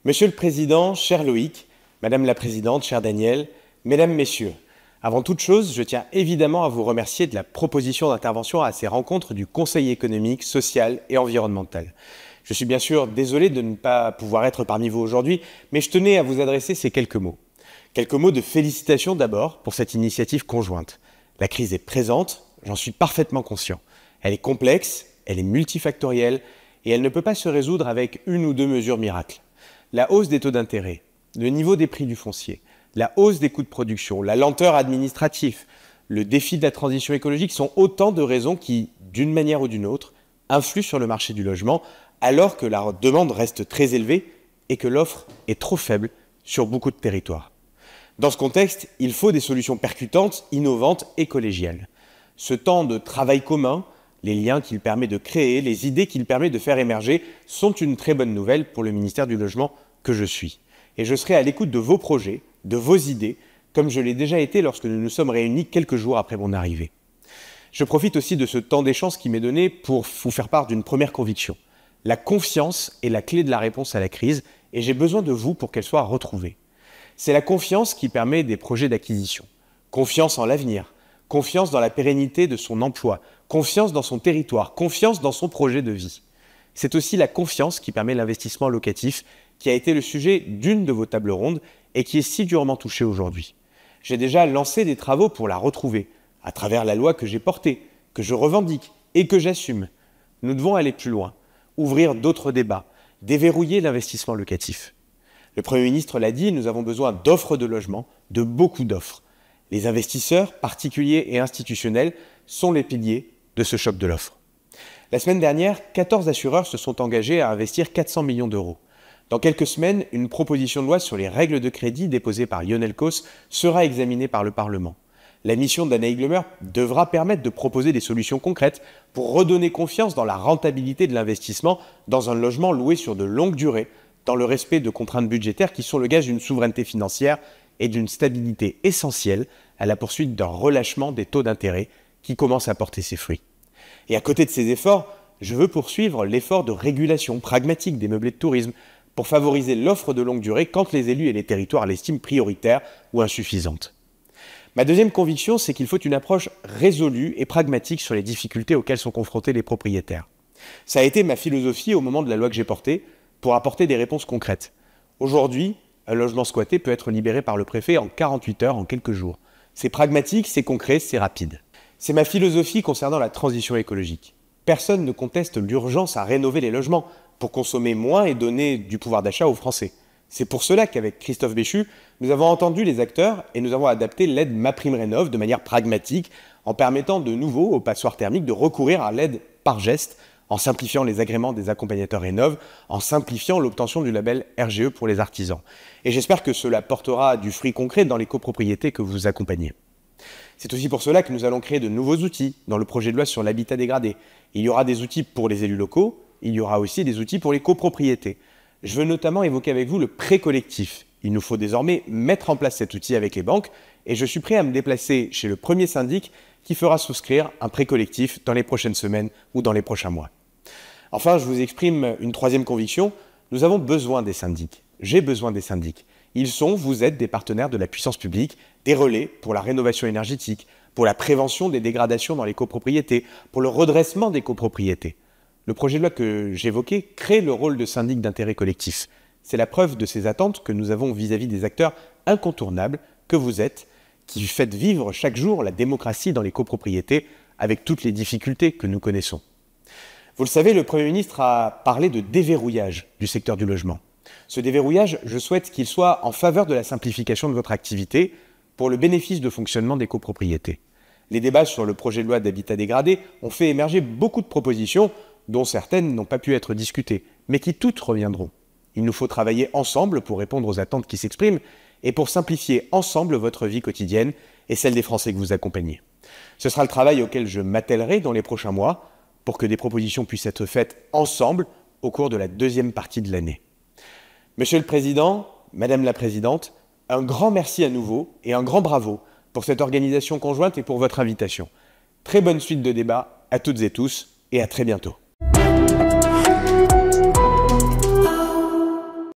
Monsieur le Président, cher Loïc, Madame la Présidente, cher Daniel, Mesdames, Messieurs, avant toute chose, je tiens évidemment à vous remercier de la proposition d'intervention à ces rencontres du Conseil économique, social et environnemental. Je suis bien sûr désolé de ne pas pouvoir être parmi vous aujourd'hui, mais je tenais à vous adresser ces quelques mots. Quelques mots de félicitations d'abord pour cette initiative conjointe. La crise est présente, j'en suis parfaitement conscient. Elle est complexe, elle est multifactorielle et elle ne peut pas se résoudre avec une ou deux mesures miracles. La hausse des taux d'intérêt, le niveau des prix du foncier, la hausse des coûts de production, la lenteur administrative, le défi de la transition écologique sont autant de raisons qui, d'une manière ou d'une autre, influent sur le marché du logement alors que la demande reste très élevée et que l'offre est trop faible sur beaucoup de territoires. Dans ce contexte, il faut des solutions percutantes, innovantes et collégiales. Ce temps de travail commun, les liens qu'il permet de créer, les idées qu'il permet de faire émerger sont une très bonne nouvelle pour le ministère du Logement que je suis. Et je serai à l'écoute de vos projets, de vos idées, comme je l'ai déjà été lorsque nous nous sommes réunis quelques jours après mon arrivée. Je profite aussi de ce temps d'échange qui m'est donné pour vous faire part d'une première conviction. La confiance est la clé de la réponse à la crise et j'ai besoin de vous pour qu'elle soit retrouvée. C'est la confiance qui permet des projets d'acquisition. Confiance en l'avenir, confiance dans la pérennité de son emploi, confiance dans son territoire, confiance dans son projet de vie. C'est aussi la confiance qui permet l'investissement locatif qui a été le sujet d'une de vos tables rondes et qui est si durement touchée aujourd'hui. J'ai déjà lancé des travaux pour la retrouver, à travers la loi que j'ai portée, que je revendique et que j'assume. Nous devons aller plus loin, ouvrir d'autres débats, déverrouiller l'investissement locatif. Le Premier ministre l'a dit, nous avons besoin d'offres de logement, de beaucoup d'offres. Les investisseurs, particuliers et institutionnels, sont les piliers de ce choc de l'offre. La semaine dernière, 14 assureurs se sont engagés à investir 400 millions d'euros. Dans quelques semaines, une proposition de loi sur les règles de crédit déposée par Lionel Causse sera examinée par le Parlement. La mission d'Anaïs Glemer devra permettre de proposer des solutions concrètes pour redonner confiance dans la rentabilité de l'investissement dans un logement loué sur de longues durées, dans le respect de contraintes budgétaires qui sont le gage d'une souveraineté financière et d'une stabilité essentielle à la poursuite d'un relâchement des taux d'intérêt qui commence à porter ses fruits. Et à côté de ces efforts, je veux poursuivre l'effort de régulation pragmatique des meublés de tourisme pour favoriser l'offre de longue durée quand les élus et les territoires l'estiment prioritaire ou insuffisante. Ma deuxième conviction, c'est qu'il faut une approche résolue et pragmatique sur les difficultés auxquelles sont confrontés les propriétaires. Ça a été ma philosophie au moment de la loi que j'ai portée pour apporter des réponses concrètes. Aujourd'hui, un logement squatté peut être libéré par le préfet en 48 heures, en quelques jours. C'est pragmatique, c'est concret, c'est rapide. C'est ma philosophie concernant la transition écologique. Personne ne conteste l'urgence à rénover les logements pour consommer moins et donner du pouvoir d'achat aux Français. C'est pour cela qu'avec Christophe Béchu, nous avons entendu les acteurs et nous avons adapté l'aide MaPrimeRénov' de manière pragmatique en permettant de nouveau aux passoires thermiques de recourir à l'aide par geste, en simplifiant les agréments des accompagnateurs Rénov', en simplifiant l'obtention du label RGE pour les artisans. Et j'espère que cela portera du fruit concret dans les copropriétés que vous accompagnez. C'est aussi pour cela que nous allons créer de nouveaux outils dans le projet de loi sur l'habitat dégradé. Il y aura des outils pour les élus locaux, il y aura aussi des outils pour les copropriétés. Je veux notamment évoquer avec vous le prêt collectif. Il nous faut désormais mettre en place cet outil avec les banques et je suis prêt à me déplacer chez le premier syndic qui fera souscrire un prêt collectif dans les prochaines semaines ou dans les prochains mois. Enfin, je vous exprime une troisième conviction. Nous avons besoin des syndics. J'ai besoin des syndics. Vous êtes des partenaires de la puissance publique, des relais pour la rénovation énergétique, pour la prévention des dégradations dans les copropriétés, pour le redressement des copropriétés. Le projet de loi que j'évoquais crée le rôle de syndic d'intérêt collectif. C'est la preuve de ces attentes que nous avons vis-à-vis des acteurs incontournables que vous êtes, qui faites vivre chaque jour la démocratie dans les copropriétés avec toutes les difficultés que nous connaissons. Vous le savez, le Premier ministre a parlé de déverrouillage du secteur du logement. Ce déverrouillage, je souhaite qu'il soit en faveur de la simplification de votre activité pour le bénéfice de fonctionnement des copropriétés. Les débats sur le projet de loi d'habitat dégradé ont fait émerger beaucoup de propositions dont certaines n'ont pas pu être discutées, mais qui toutes reviendront. Il nous faut travailler ensemble pour répondre aux attentes qui s'expriment et pour simplifier ensemble votre vie quotidienne et celle des Français que vous accompagnez. Ce sera le travail auquel je m'attellerai dans les prochains mois pour que des propositions puissent être faites ensemble au cours de la deuxième partie de l'année. Monsieur le Président, Madame la Présidente, un grand merci à nouveau et un grand bravo pour cette organisation conjointe et pour votre invitation. Très bonne suite de débat à toutes et tous et à très bientôt.